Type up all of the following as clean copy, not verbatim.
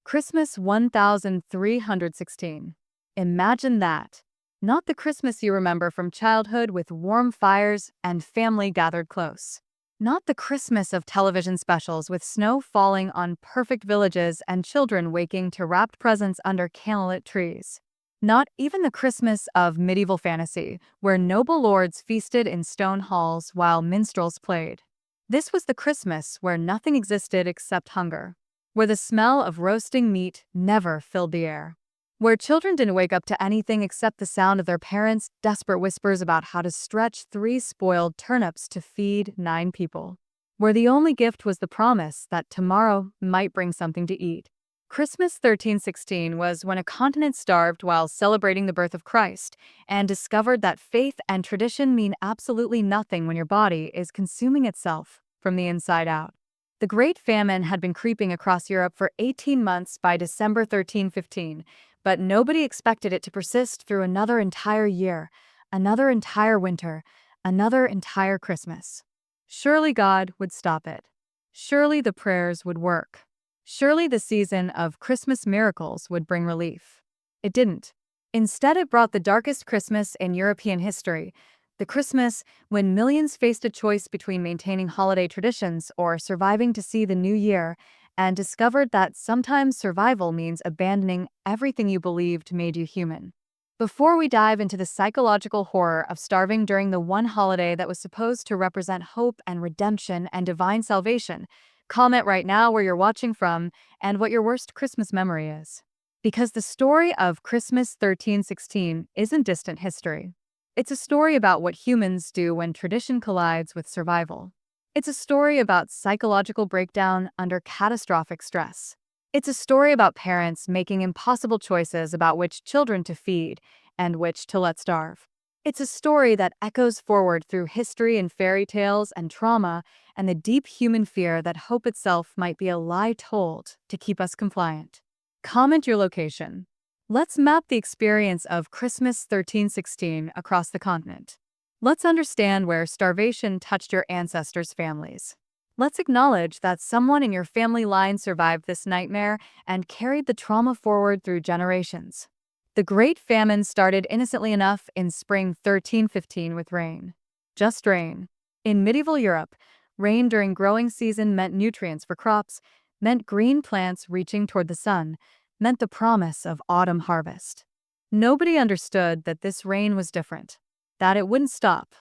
Christmas 1316. Imagine that. Not the Christmas you remember from childhood with warm fires and family gathered close. Not the Christmas of television specials with snow falling on perfect villages and children waking to wrapped presents under candlelit trees. Not even the Christmas of medieval fantasy, where noble lords feasted in stone halls while minstrels played. This was the Christmas where nothing existed except hunger, where the smell of roasting meat never filled the air, where children didn't wake up to anything except the sound of their parents' desperate whispers about how to stretch 3 spoiled turnips to feed 9 people, where the only gift was the promise that tomorrow might bring something to eat. Christmas 1316 was when a continent starved while celebrating the birth of Christ and discovered that faith and tradition mean absolutely nothing when your body is consuming itself from the inside out. The Great Famine had been creeping across Europe for 18 months by December 1315, but nobody expected it to persist through another entire year, another entire winter, another entire Christmas. Surely God would stop it. Surely the prayers would work. Surely the season of Christmas miracles would bring relief. It didn't. Instead, it brought the darkest Christmas in European history, the Christmas when millions faced a choice between maintaining holiday traditions or surviving to see the new year, and discovered that sometimes survival means abandoning everything you believed made you human. Before we dive into the psychological horror of starving during the one holiday that was supposed to represent hope and redemption and divine salvation, comment right now where you're watching from and what your worst Christmas memory is. Because the story of Christmas 1316 isn't distant history. It's a story about what humans do when tradition collides with survival. It's a story about psychological breakdown under catastrophic stress. It's a story about parents making impossible choices about which children to feed and which to let starve. It's a story that echoes forward through history and fairy tales and trauma and the deep human fear that hope itself might be a lie told to keep us compliant. Comment your location. Let's map the experience of Christmas 1316 across the continent. Let's understand where starvation touched your ancestors' families. Let's acknowledge that someone in your family line survived this nightmare and carried the trauma forward through generations. The Great Famine started innocently enough in spring 1315 with rain. Just rain. In medieval Europe, rain during growing season meant nutrients for crops, meant green plants reaching toward the sun, meant the promise of autumn harvest. Nobody understood that this rain was different, that it wouldn't stop,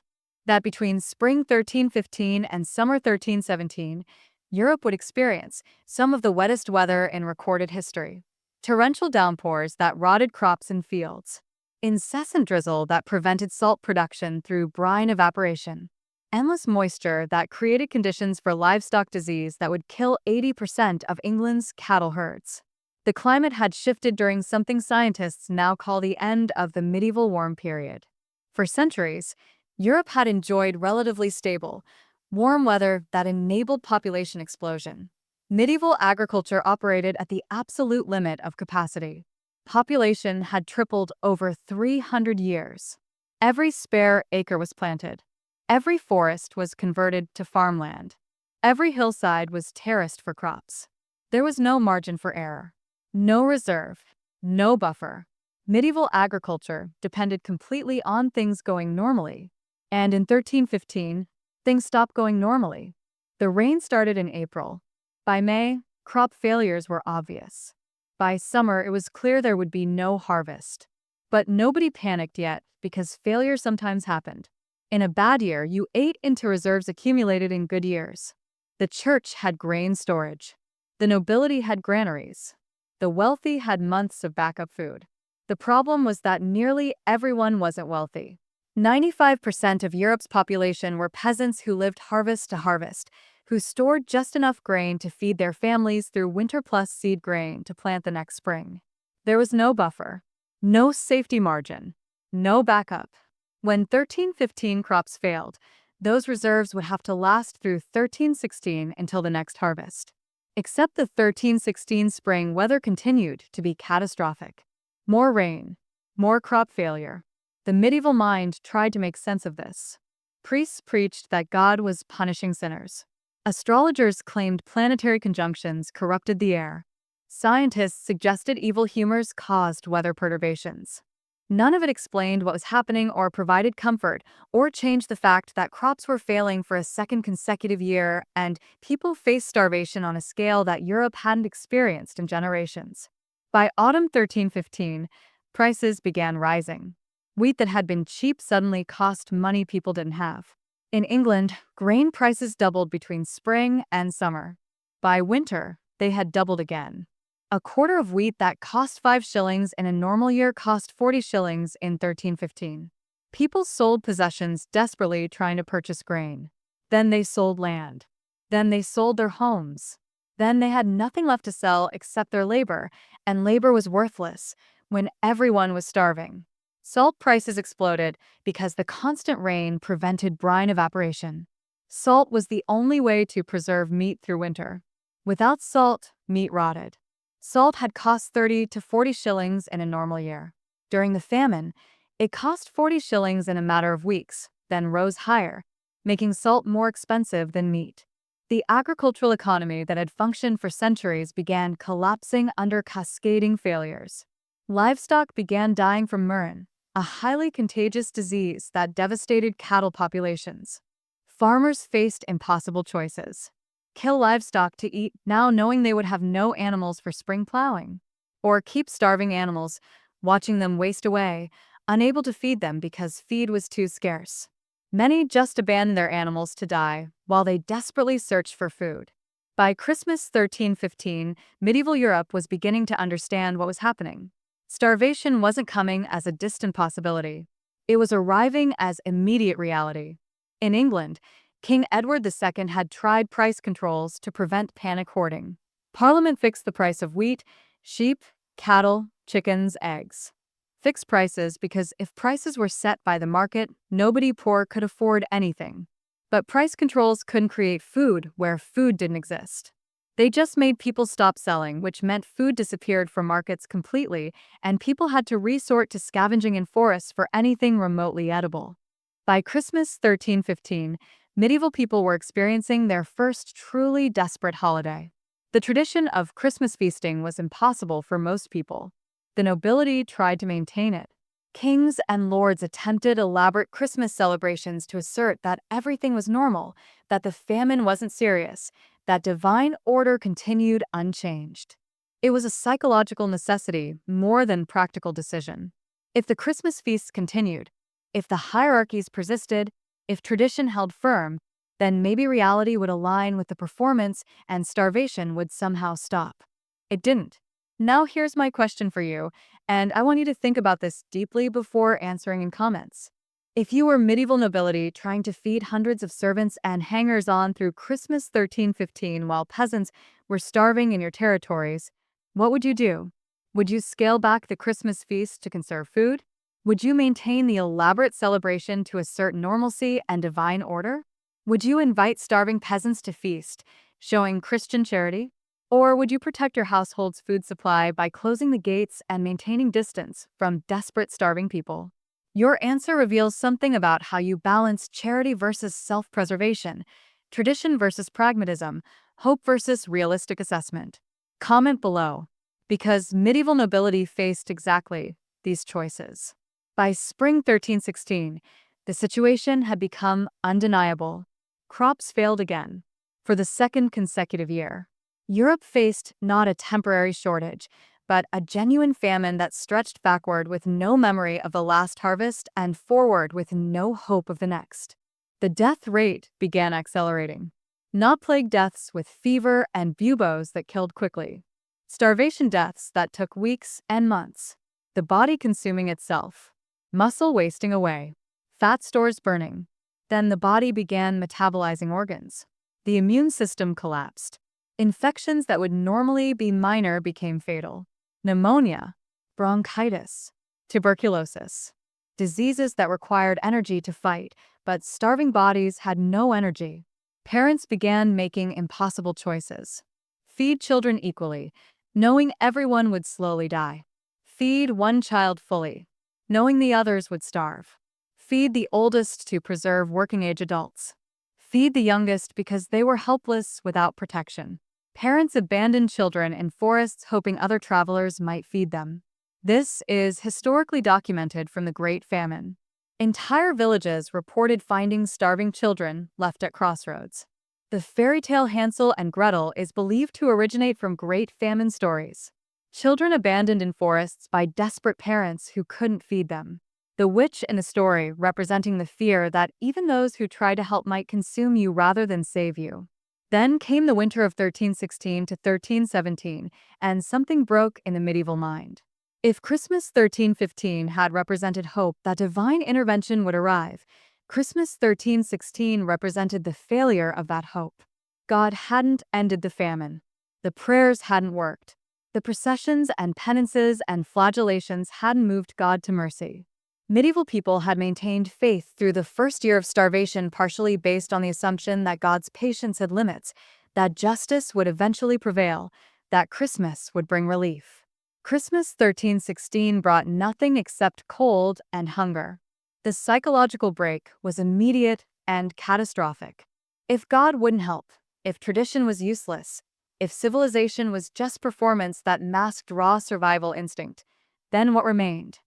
that between spring 1315 and summer 1317, Europe would experience some of the wettest weather in recorded history. Torrential downpours that rotted crops and fields, incessant drizzle that prevented salt production through brine evaporation, endless moisture that created conditions for livestock disease that would kill 80% of England's cattle herds. The climate had shifted during something scientists now call the end of the medieval warm period. For centuries, Europe had enjoyed relatively stable, warm weather that enabled population explosion. Medieval agriculture operated at the absolute limit of capacity. Population had tripled over 300 years. Every spare acre was planted. Every forest was converted to farmland. Every hillside was terraced for crops. There was no margin for error. No reserve, no buffer. Medieval agriculture depended completely on things going normally. And in 1315, things stopped going normally. The rain started in April. By May, crop failures were obvious. By summer, it was clear there would be no harvest. But nobody panicked yet because failure sometimes happened. In a bad year, you ate into reserves accumulated in good years. The church had grain storage. The nobility had granaries. The wealthy had months of backup food. The problem was that nearly everyone wasn't wealthy. 95% of Europe's population were peasants who lived harvest to harvest, who stored just enough grain to feed their families through winter plus seed grain to plant the next spring. There was no buffer, no safety margin, no backup. When 1315 crops failed, those reserves would have to last through 1316 until the next harvest. Except the 1316 spring weather continued to be catastrophic. More rain, more crop failure. The medieval mind tried to make sense of this. Priests preached that God was punishing sinners. Astrologers claimed planetary conjunctions corrupted the air. Scientists suggested evil humors caused weather perturbations. None of it explained what was happening or provided comfort or changed the fact that crops were failing for a second consecutive year and people faced starvation on a scale that Europe hadn't experienced in generations. By autumn 1315, prices began rising. Wheat that had been cheap suddenly cost money people didn't have. In England, grain prices doubled between spring and summer. By winter, they had doubled again. A quarter of wheat that cost 5 shillings in a normal year cost 40 shillings in 1315. People sold possessions desperately trying to purchase grain. Then they sold land. Then they sold their homes. Then they had nothing left to sell except their labor, and labor was worthless when everyone was starving. Salt prices exploded because the constant rain prevented brine evaporation. Salt was the only way to preserve meat through winter. Without salt, meat rotted. Salt had cost 30 to 40 shillings in a normal year. During the famine, it cost 40 shillings in a matter of weeks, then rose higher, making salt more expensive than meat. The agricultural economy that had functioned for centuries began collapsing under cascading failures. Livestock began dying from murrain, a highly contagious disease that devastated cattle populations. Farmers faced impossible choices. Kill livestock to eat now knowing they would have no animals for spring plowing. Or keep starving animals, watching them waste away, unable to feed them because feed was too scarce. Many just abandoned their animals to die while they desperately searched for food. By Christmas 1315, medieval Europe was beginning to understand what was happening. Starvation wasn't coming as a distant possibility. It was arriving as immediate reality. In England, King Edward II had tried price controls to prevent panic hoarding. Parliament fixed the price of wheat, sheep, cattle, chickens, eggs. Fixed prices because if prices were set by the market, nobody poor could afford anything. But price controls couldn't create food where food didn't exist. They just made people stop selling, which meant food disappeared from markets completely, and people had to resort to scavenging in forests for anything remotely edible. By Christmas 1315, medieval people were experiencing their first truly desperate holiday. The tradition of Christmas feasting was impossible for most people. The nobility tried to maintain it. Kings and lords attempted elaborate Christmas celebrations to assert that everything was normal, that the famine wasn't serious, that divine order continued unchanged. It was a psychological necessity more than practical decision. If the Christmas feasts continued, if the hierarchies persisted, if tradition held firm, then maybe reality would align with the performance and starvation would somehow stop. It didn't. Now here's my question for you, and I want you to think about this deeply before answering in comments. If you were medieval nobility trying to feed hundreds of servants and hangers-on through Christmas 1315 while peasants were starving in your territories, what would you do? Would you scale back the Christmas feast to conserve food? Would you maintain the elaborate celebration to assert normalcy and divine order? Would you invite starving peasants to feast, showing Christian charity? Or would you protect your household's food supply by closing the gates and maintaining distance from desperate starving people? Your answer reveals something about how you balance charity versus self-preservation, tradition versus pragmatism, hope versus realistic assessment. Comment below, because medieval nobility faced exactly these choices. By spring 1316, the situation had become undeniable. Crops failed again, for the second consecutive year. Europe faced not a temporary shortage, but a genuine famine that stretched backward with no memory of the last harvest and forward with no hope of the next. The death rate began accelerating. Not plague deaths with fever and buboes that killed quickly. Starvation deaths that took weeks and months. The body consuming itself. Muscle wasting away. Fat stores burning. Then the body began metabolizing organs. The immune system collapsed. Infections that would normally be minor became fatal. Pneumonia, bronchitis, tuberculosis. Diseases that required energy to fight, but starving bodies had no energy. Parents began making impossible choices. Feed children equally, knowing everyone would slowly die. Feed one child fully, knowing the others would starve. Feed the oldest to preserve working-age adults. Feed the youngest because they were helpless without protection. Parents abandoned children in forests hoping other travelers might feed them. This is historically documented from the Great Famine. Entire villages reported finding starving children left at crossroads. The fairy tale Hansel and Gretel is believed to originate from Great Famine stories. Children abandoned in forests by desperate parents who couldn't feed them. The witch in the story representing the fear that even those who try to help might consume you rather than save you. Then came the winter of 1316 to 1317, and something broke in the medieval mind. If Christmas 1315 had represented hope that divine intervention would arrive, Christmas 1316 represented the failure of that hope. God hadn't ended the famine. The prayers hadn't worked. The processions and penances and flagellations hadn't moved God to mercy. Medieval people had maintained faith through the first year of starvation, partially based on the assumption that God's patience had limits, that justice would eventually prevail, that Christmas would bring relief. Christmas 1316 brought nothing except cold and hunger. The psychological break was immediate and catastrophic. If God wouldn't help, if tradition was useless, if civilization was just performance that masked raw survival instinct, then what remained?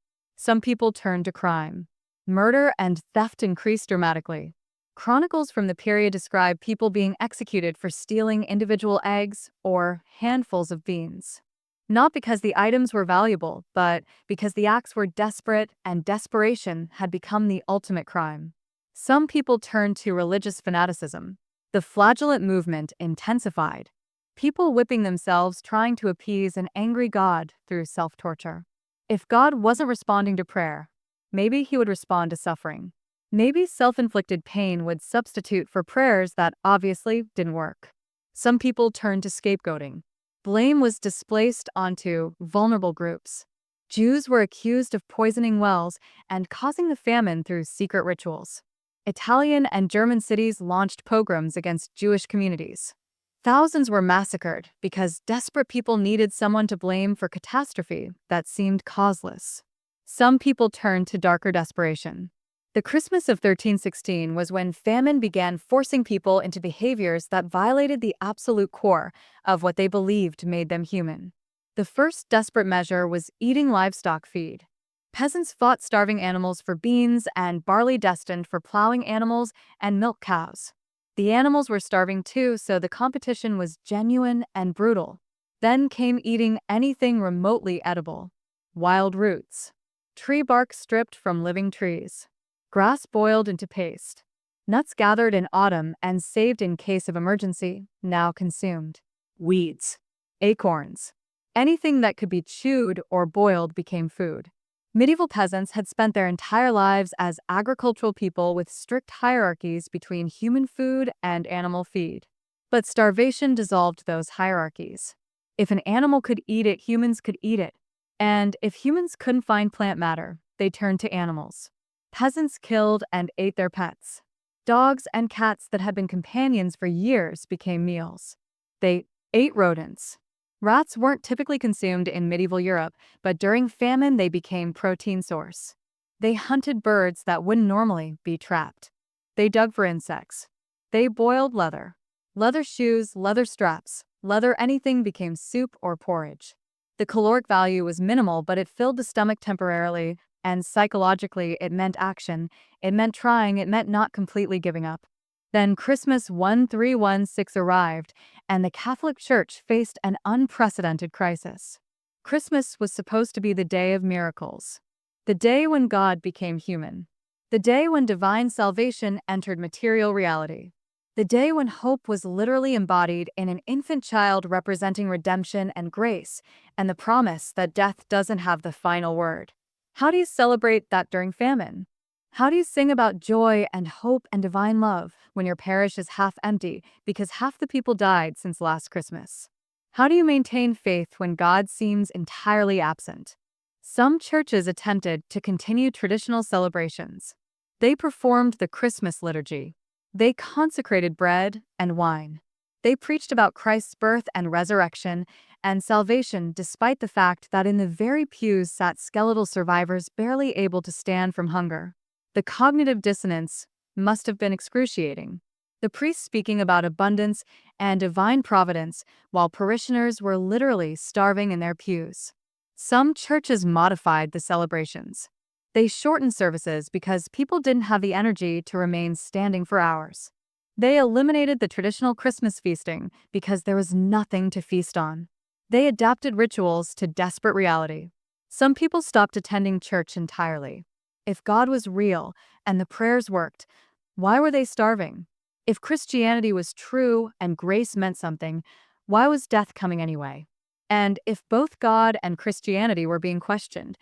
Some people turned to crime. Murder and theft increased dramatically. Chronicles from the period describe people being executed for stealing individual eggs or handfuls of beans. Not because the items were valuable, but because the acts were desperate and desperation had become the ultimate crime. Some people turned to religious fanaticism. The flagellant movement intensified. People whipping themselves trying to appease an angry God through self-torture. If God wasn't responding to prayer, maybe he would respond to suffering. Maybe self-inflicted pain would substitute for prayers that obviously didn't work. Some people turned to scapegoating. Blame was displaced onto vulnerable groups. Jews were accused of poisoning wells and causing the famine through secret rituals. Italian and German cities launched pogroms against Jewish communities. Thousands were massacred because desperate people needed someone to blame for catastrophe that seemed causeless. Some people turned to darker desperation. The Christmas of 1316 was when famine began forcing people into behaviors that violated the absolute core of what they believed made them human. The first desperate measure was eating livestock feed. Peasants fought starving animals for beans and barley destined for plowing animals and milk cows. The animals were starving too, so the competition was genuine and brutal. Then came eating anything remotely edible. Wild roots. Tree bark stripped from living trees. Grass boiled into paste. Nuts gathered in autumn and saved in case of emergency, now consumed. Weeds. Acorns. Anything that could be chewed or boiled became food. Medieval peasants had spent their entire lives as agricultural people with strict hierarchies between human food and animal feed. But starvation dissolved those hierarchies. If an animal could eat it, humans could eat it. And if humans couldn't find plant matter, they turned to animals. Peasants killed and ate their pets. Dogs and cats that had been companions for years became meals. They ate rodents. Rats weren't typically consumed in medieval Europe, but during famine they became protein source. They hunted birds that wouldn't normally be trapped. They dug for insects. They boiled leather. Leather shoes, leather straps, leather anything became soup or porridge. The caloric value was minimal, but it filled the stomach temporarily, and psychologically it meant action, it meant trying, it meant not completely giving up. Then Christmas 1316 arrived, and the Catholic Church faced an unprecedented crisis. Christmas was supposed to be the day of miracles. The day when God became human. The day when divine salvation entered material reality. The day when hope was literally embodied in an infant child representing redemption and grace, and the promise that death doesn't have the final word. How do you celebrate that during famine? How do you sing about joy and hope and divine love when your parish is half empty because half the people died since last Christmas? How do you maintain faith when God seems entirely absent? Some churches attempted to continue traditional celebrations. They performed the Christmas liturgy. They consecrated bread and wine. They preached about Christ's birth and resurrection and salvation despite the fact that in the very pews sat skeletal survivors barely able to stand from hunger. The cognitive dissonance must have been excruciating. the priests speaking about abundance and divine providence, while parishioners were literally starving in their pews. Some churches modified the celebrations. They shortened services because people didn't have the energy to remain standing for hours. They eliminated the traditional Christmas feasting because there was nothing to feast on. They adapted rituals to desperate reality. Some people stopped attending church entirely. If God was real and the prayers worked, why were they starving? If Christianity was true and grace meant something, why was death coming anyway? And if both God and Christianity were being questioned,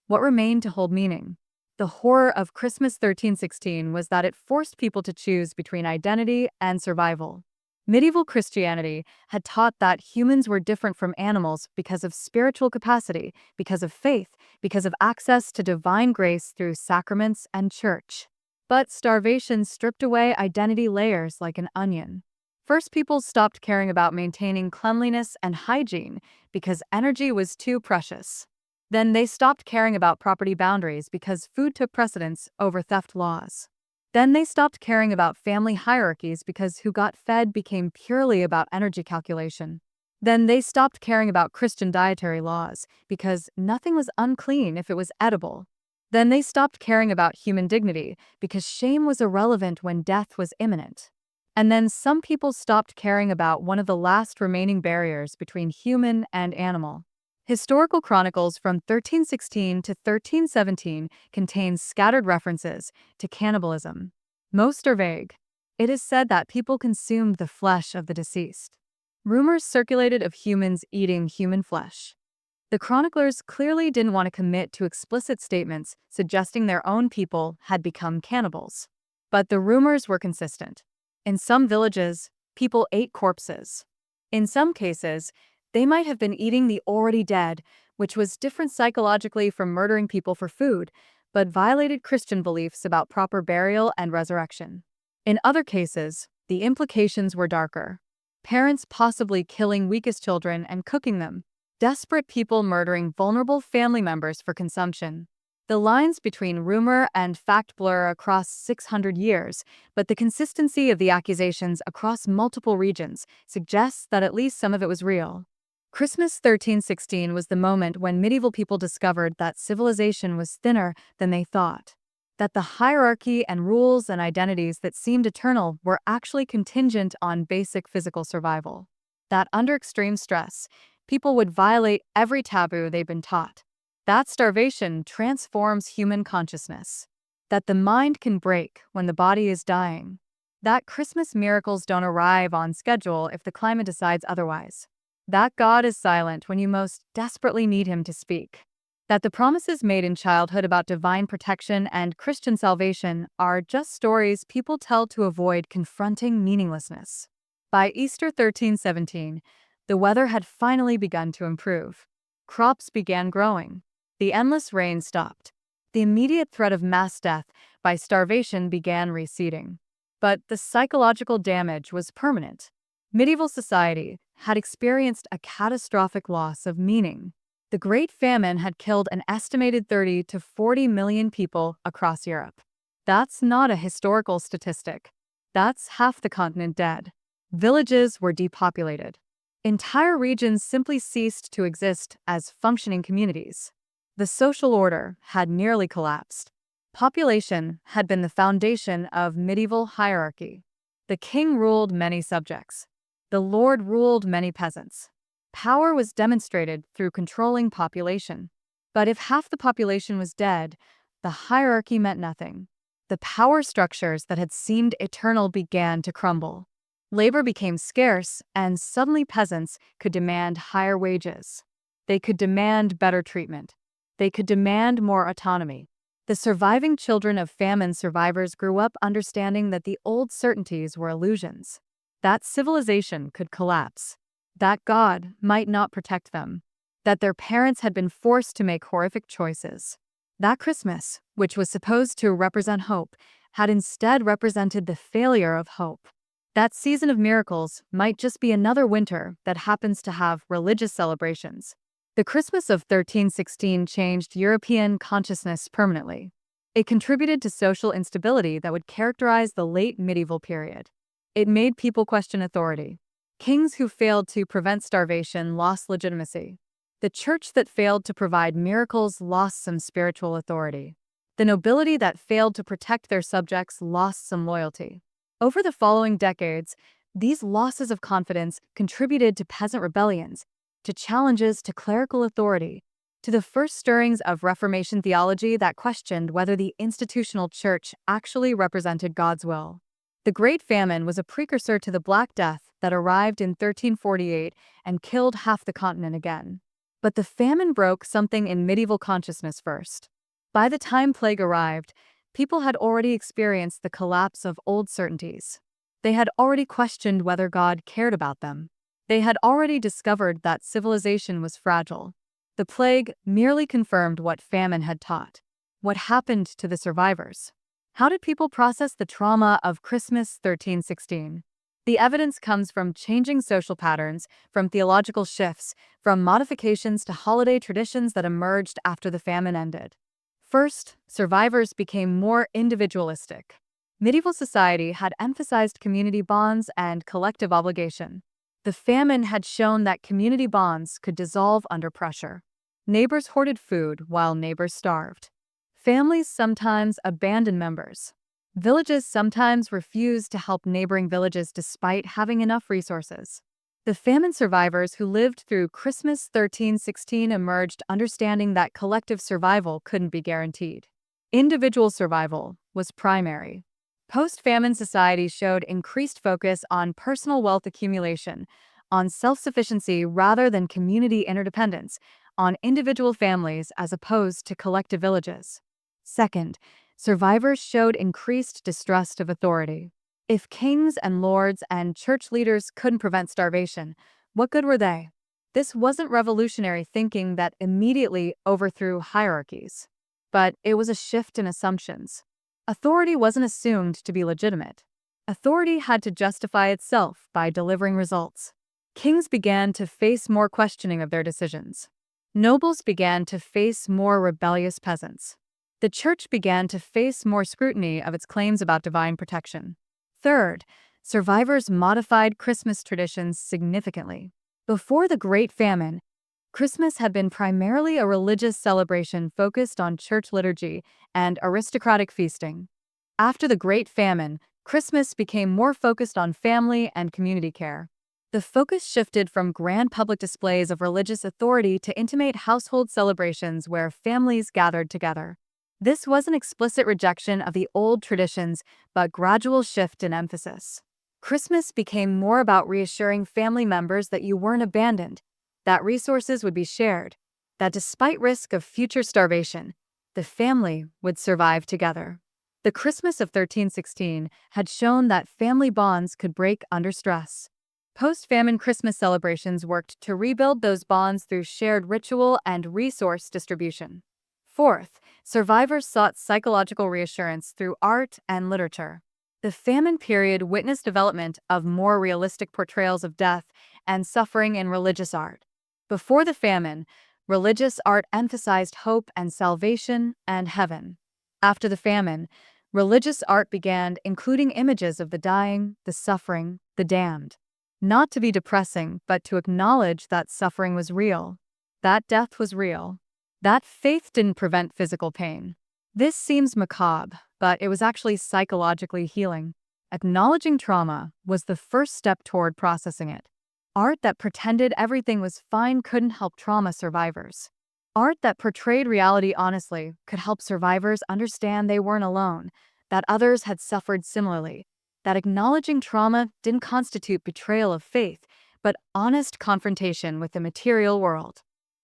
what remained to hold meaning? The horror of Christmas 1316 was that it forced people to choose between identity and survival. Medieval Christianity had taught that humans were different from animals because of spiritual capacity, because of faith, because of access to divine grace through sacraments and church. But starvation stripped away identity layers like an onion. First, people stopped caring about maintaining cleanliness and hygiene because energy was too precious. Then they stopped caring about property boundaries because food took precedence over theft laws. Then they stopped caring about family hierarchies because who got fed became purely about energy calculation. Then they stopped caring about Christian dietary laws because nothing was unclean if it was edible. Then they stopped caring about human dignity because shame was irrelevant when death was imminent. And then some people stopped caring about one of the last remaining barriers between human and animal. Historical chronicles from 1316 to 1317 contain scattered references to cannibalism. Most are vague. It is said that people consumed the flesh of the deceased. Rumors circulated of humans eating human flesh. The chroniclers clearly didn't want to commit to explicit statements suggesting their own people had become cannibals. But the rumors were consistent. In some villages, people ate corpses. In some cases, they might have been eating the already dead, which was different psychologically from murdering people for food, but violated Christian beliefs about proper burial and resurrection. In other cases, the implications were darker. Parents possibly killing weakest children and cooking them. Desperate people murdering vulnerable family members for consumption. The lines between rumor and fact blur across 600 years, but the consistency of the accusations across multiple regions suggests that at least some of it was real. Christmas 1316 was the moment when medieval people discovered that civilization was thinner than they thought, that the hierarchy and rules and identities that seemed eternal were actually contingent on basic physical survival, that under extreme stress, people would violate every taboo they've been taught, that starvation transforms human consciousness, that the mind can break when the body is dying, that Christmas miracles don't arrive on schedule if the climate decides otherwise, that God is silent when you most desperately need him to speak, that the promises made in childhood about divine protection and Christian salvation are just stories people tell to avoid confronting meaninglessness. By Easter 1317, the weather had finally begun to improve. Crops began growing. The endless rain stopped. The immediate threat of mass death by starvation began receding. But the psychological damage was permanent. Medieval society had experienced a catastrophic loss of meaning. The Great Famine had killed an estimated 30 to 40 million people across Europe. That's not a historical statistic. That's half the continent dead. Villages were depopulated. Entire regions simply ceased to exist as functioning communities. The social order had nearly collapsed. Population had been the foundation of medieval hierarchy. The king ruled many subjects. The lord ruled many peasants. Power was demonstrated through controlling population. But if half the population was dead, the hierarchy meant nothing. The power structures that had seemed eternal began to crumble. Labor became scarce, and suddenly peasants could demand higher wages. They could demand better treatment. They could demand more autonomy. The surviving children of famine survivors grew up understanding that the old certainties were illusions, that civilization could collapse, that God might not protect them, that their parents had been forced to make horrific choices. That Christmas, which was supposed to represent hope, had instead represented the failure of hope. That season of miracles might just be another winter that happens to have religious celebrations. The Christmas of 1316 changed European consciousness permanently. It contributed to social instability that would characterize the late medieval period. It made people question authority. Kings who failed to prevent starvation lost legitimacy. The church that failed to provide miracles lost some spiritual authority. The nobility that failed to protect their subjects lost some loyalty. Over the following decades, these losses of confidence contributed to peasant rebellions, to challenges to clerical authority, to the first stirrings of Reformation theology that questioned whether the institutional church actually represented God's will. The Great Famine was a precursor to the Black Death that arrived in 1348 and killed half the continent again. But the famine broke something in medieval consciousness first. By the time plague arrived, people had already experienced the collapse of old certainties. They had already questioned whether God cared about them. They had already discovered that civilization was fragile. The plague merely confirmed what famine had taught. What happened to the survivors? How did people process the trauma of Christmas 1316? The evidence comes from changing social patterns, from theological shifts, from modifications to holiday traditions that emerged after the famine ended. First, survivors became more individualistic. Medieval society had emphasized community bonds and collective obligation. The famine had shown that community bonds could dissolve under pressure. Neighbors hoarded food while neighbors starved. Families sometimes abandoned members. Villages sometimes refused to help neighboring villages despite having enough resources. The famine survivors who lived through Christmas 1316 emerged understanding that collective survival couldn't be guaranteed. Individual survival was primary. Post-famine society showed increased focus on personal wealth accumulation, on self-sufficiency rather than community interdependence, on individual families as opposed to collective villages. Second, survivors showed increased distrust of authority. If kings and lords and church leaders couldn't prevent starvation, what good were they? This wasn't revolutionary thinking that immediately overthrew hierarchies. But it was a shift in assumptions. Authority wasn't assumed to be legitimate. Authority had to justify itself by delivering results. Kings began to face more questioning of their decisions. Nobles began to face more rebellious peasants. The church began to face more scrutiny of its claims about divine protection. Third, survivors modified Christmas traditions significantly. Before the Great Famine, Christmas had been primarily a religious celebration focused on church liturgy and aristocratic feasting. After the Great Famine, Christmas became more focused on family and community care. The focus shifted from grand public displays of religious authority to intimate household celebrations where families gathered together. This was an explicit rejection of the old traditions, but gradual shift in emphasis. Christmas became more about reassuring family members that you weren't abandoned, that resources would be shared, that despite risk of future starvation, the family would survive together. The Christmas of 1316 had shown that family bonds could break under stress. Post-famine Christmas celebrations worked to rebuild those bonds through shared ritual and resource distribution. Fourth, survivors sought psychological reassurance through art and literature. The famine period witnessed development of more realistic portrayals of death and suffering in religious art. Before the famine, religious art emphasized hope and salvation and heaven. After the famine, religious art began including images of the dying, the suffering, the damned. Not to be depressing, but to acknowledge that suffering was real, that death was real, that faith didn't prevent physical pain. This seems macabre, but it was actually psychologically healing. Acknowledging trauma was the first step toward processing it. Art that pretended everything was fine couldn't help trauma survivors. Art that portrayed reality honestly could help survivors understand they weren't alone, that others had suffered similarly, that acknowledging trauma didn't constitute betrayal of faith, but honest confrontation with the material world.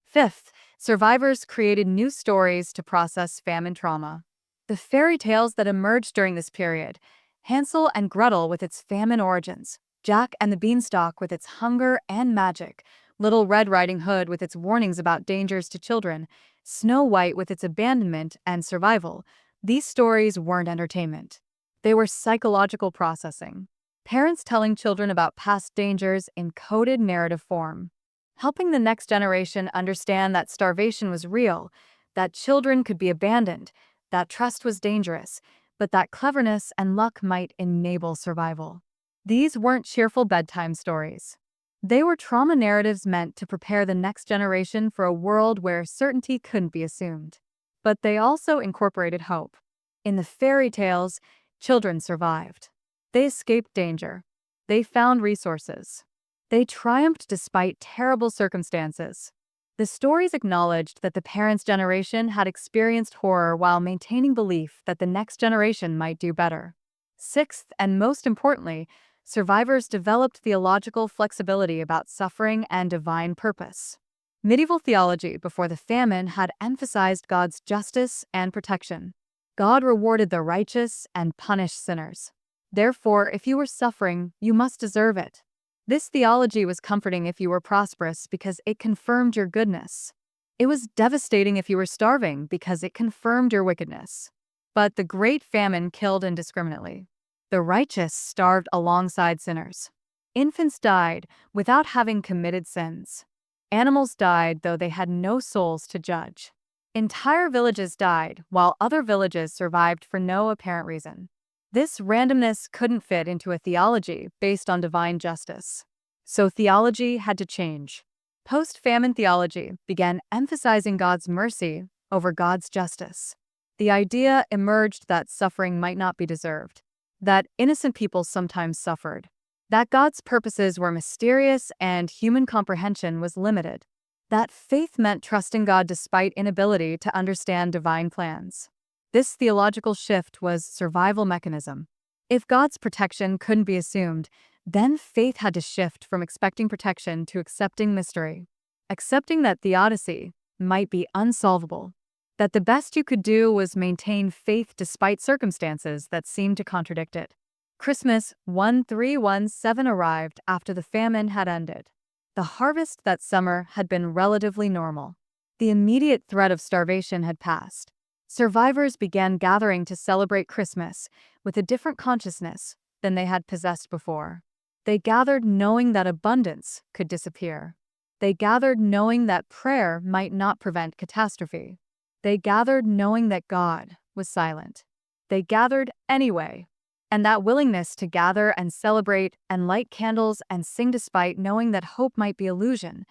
Fifth, survivors created new stories to process famine trauma. The fairy tales that emerged during this period, Hansel and Gretel with its famine origins, Jack and the Beanstalk with its hunger and magic, Little Red Riding Hood with its warnings about dangers to children, Snow White with its abandonment and survival, these stories weren't entertainment. They were psychological processing. Parents telling children about past dangers in coded narrative form. Helping the next generation understand that starvation was real, that children could be abandoned, that trust was dangerous, but that cleverness and luck might enable survival. These weren't cheerful bedtime stories. They were trauma narratives meant to prepare the next generation for a world where certainty couldn't be assumed. But they also incorporated hope. In the fairy tales, children survived. They escaped danger. They found resources. They triumphed despite terrible circumstances. The stories acknowledged that the parents' generation had experienced horror while maintaining belief that the next generation might do better. Sixth, and most importantly, survivors developed theological flexibility about suffering and divine purpose. Medieval theology before the famine had emphasized God's justice and protection. God rewarded the righteous and punished sinners. Therefore, if you were suffering, you must deserve it. This theology was comforting if you were prosperous because it confirmed your goodness. It was devastating if you were starving because it confirmed your wickedness. But the Great Famine killed indiscriminately. The righteous starved alongside sinners. Infants died without having committed sins. Animals died though they had no souls to judge. Entire villages died while other villages survived for no apparent reason. This randomness couldn't fit into a theology based on divine justice. So theology had to change. Post-famine theology began emphasizing God's mercy over God's justice. The idea emerged that suffering might not be deserved, that innocent people sometimes suffered, that God's purposes were mysterious and human comprehension was limited, that faith meant trusting God despite inability to understand divine plans. This theological shift was survival mechanism. If God's protection couldn't be assumed, then faith had to shift from expecting protection to accepting mystery, accepting that theodicy might be unsolvable, that the best you could do was maintain faith despite circumstances that seemed to contradict it. Christmas 1317 arrived after the famine had ended. The harvest that summer had been relatively normal. The immediate threat of starvation had passed. Survivors began gathering to celebrate Christmas with a different consciousness than they had possessed before. They gathered knowing that abundance could disappear. They gathered knowing that prayer might not prevent catastrophe. They gathered knowing that God was silent. They gathered anyway. And that willingness to gather and celebrate and light candles and sing despite knowing that hope might be illusion,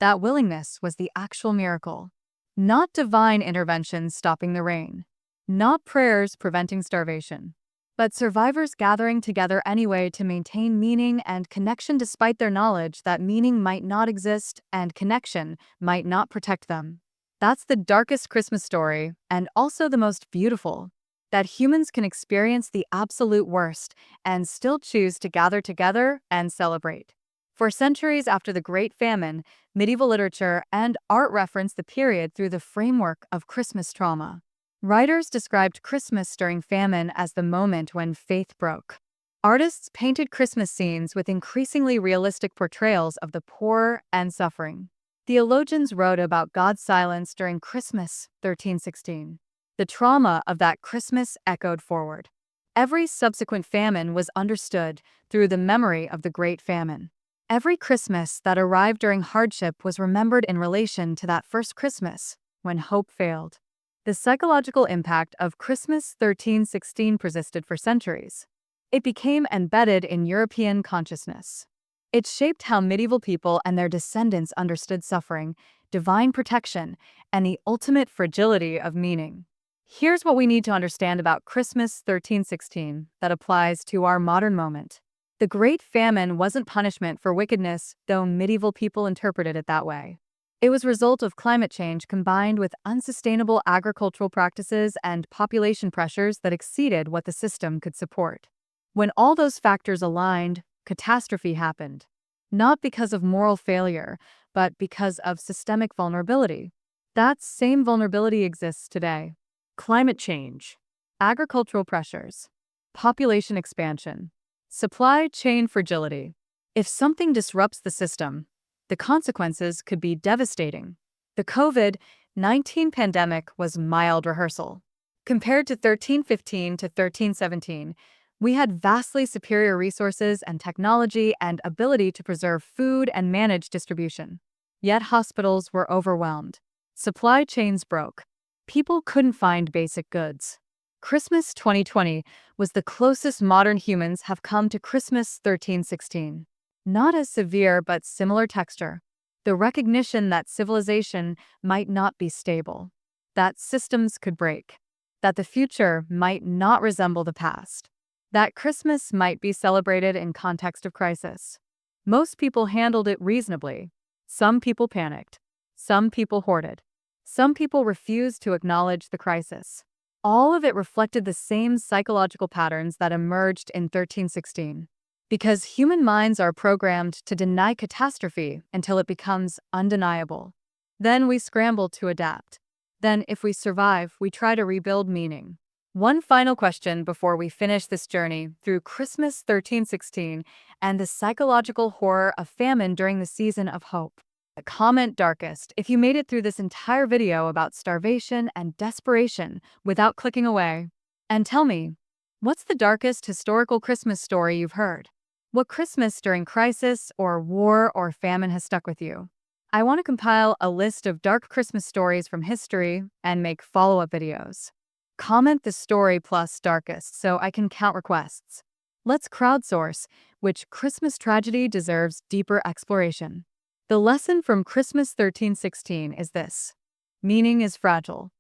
that willingness was the actual miracle. Not divine intervention stopping the rain, not prayers preventing starvation, but survivors gathering together anyway to maintain meaning and connection despite their knowledge that meaning might not exist and connection might not protect them. That's the darkest Christmas story, and also the most beautiful, that humans can experience the absolute worst and still choose to gather together and celebrate. For centuries after the Great Famine, medieval literature and art referenced the period through the framework of Christmas trauma. Writers described Christmas during famine as the moment when faith broke. Artists painted Christmas scenes with increasingly realistic portrayals of the poor and suffering. Theologians wrote about God's silence during Christmas 1316. The trauma of that Christmas echoed forward. Every subsequent famine was understood through the memory of the Great Famine. Every Christmas that arrived during hardship was remembered in relation to that first Christmas, when hope failed. The psychological impact of Christmas 1316 persisted for centuries. It became embedded in European consciousness. It shaped how medieval people and their descendants understood suffering, divine protection, and the ultimate fragility of meaning. Here's what we need to understand about Christmas 1316 that applies to our modern moment. The Great Famine wasn't punishment for wickedness, though medieval people interpreted it that way. It was a result of climate change combined with unsustainable agricultural practices and population pressures that exceeded what the system could support. When all those factors aligned, catastrophe happened. Not because of moral failure, but because of systemic vulnerability. That same vulnerability exists today. Climate change, agricultural pressures, population expansion, supply chain fragility. If something disrupts the system, the consequences could be devastating. The COVID-19 pandemic was mild rehearsal. Compared to 1315 to 1317, we had vastly superior resources and technology and ability to preserve food and manage distribution. Yet hospitals were overwhelmed. Supply chains broke. People couldn't find basic goods. Christmas 2020 was the closest modern humans have come to Christmas 1316. Not as severe but similar texture. The recognition that civilization might not be stable, that systems could break, that the future might not resemble the past, that Christmas might be celebrated in context of crisis. Most people handled it reasonably. Some people panicked. Some people hoarded. Some people refused to acknowledge the crisis. All of it reflected the same psychological patterns that emerged in 1316. Because human minds are programmed to deny catastrophe until it becomes undeniable. Then we scramble to adapt. Then, if we survive, we try to rebuild meaning. One final question before we finish this journey through Christmas 1316 and the psychological horror of famine during the season of hope. Comment darkest if you made it through this entire video about starvation and desperation without clicking away. And tell me, what's the darkest historical Christmas story you've heard? What Christmas during crisis or war or famine has stuck with you? I want to compile a list of dark Christmas stories from history and make follow-up videos. Comment the story plus darkest so I can count requests. Let's crowdsource which Christmas tragedy deserves deeper exploration. The lesson from Christmas 1316 is this: meaning is fragile.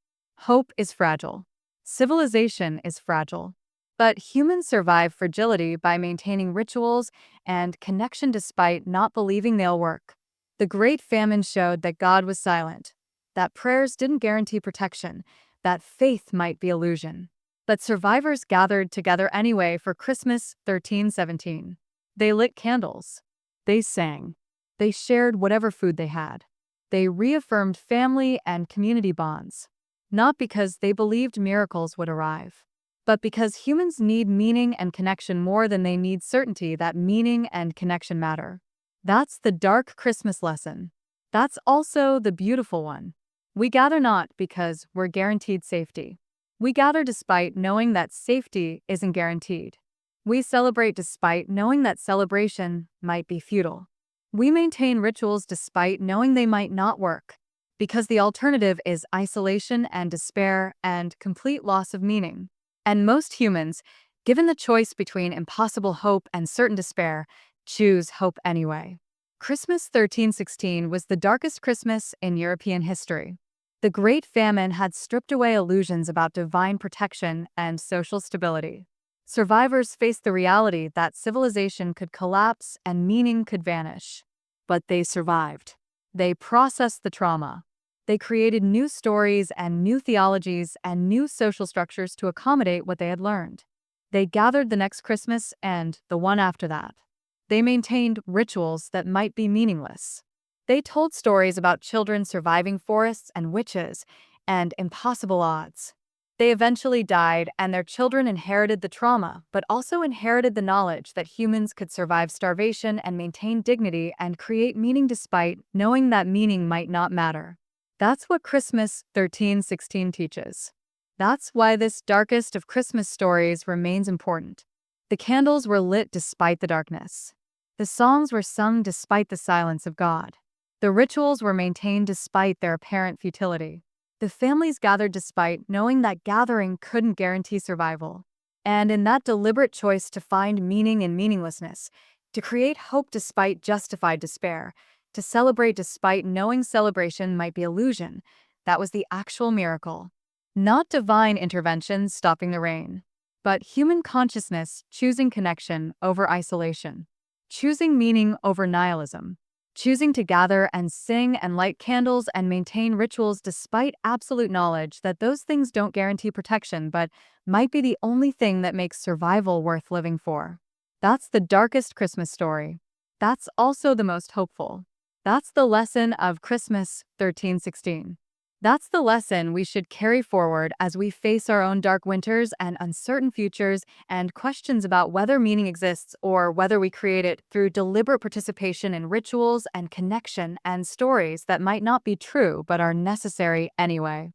Hope is fragile. Civilization is fragile. But humans survive fragility by maintaining rituals and connection despite not believing they'll work. The Great Famine showed that God was silent, that prayers didn't guarantee protection, that faith might be illusion. But survivors gathered together anyway for Christmas 1317. They lit candles. They sang. They shared whatever food they had. They reaffirmed family and community bonds, not because they believed miracles would arrive, but because humans need meaning and connection more than they need certainty that meaning and connection matter. That's the dark Christmas lesson. That's also the beautiful one. We gather not because we're guaranteed safety. We gather despite knowing that safety isn't guaranteed. We celebrate despite knowing that celebration might be futile. We maintain rituals despite knowing they might not work, because the alternative is isolation and despair and complete loss of meaning. And most humans, given the choice between impossible hope and certain despair, choose hope anyway. Christmas 1316 was the darkest Christmas in European history. The Great Famine had stripped away illusions about divine protection and social stability. Survivors faced the reality that civilization could collapse and meaning could vanish. But they survived. They processed the trauma. They created new stories and new theologies and new social structures to accommodate what they had learned. They gathered the next Christmas and the one after that. They maintained rituals that might be meaningless. They told stories about children surviving forests and witches and impossible odds. They eventually died, and their children inherited the trauma, but also inherited the knowledge that humans could survive starvation and maintain dignity and create meaning despite knowing that meaning might not matter. That's what Christmas 1316 teaches. That's why this darkest of Christmas stories remains important. The candles were lit despite the darkness. The songs were sung despite the silence of God. The rituals were maintained despite their apparent futility. The families gathered despite knowing that gathering couldn't guarantee survival. And in that deliberate choice to find meaning in meaninglessness, to create hope despite justified despair, to celebrate despite knowing celebration might be illusion, that was the actual miracle. Not divine intervention stopping the rain, but human consciousness choosing connection over isolation, choosing meaning over nihilism. Choosing to gather and sing and light candles and maintain rituals despite absolute knowledge that those things don't guarantee protection but might be the only thing that makes survival worth living for. That's the darkest Christmas story. That's also the most hopeful. That's the lesson of Christmas 1316. That's the lesson we should carry forward as we face our own dark winters and uncertain futures and questions about whether meaning exists or whether we create it through deliberate participation in rituals and connection and stories that might not be true but are necessary anyway.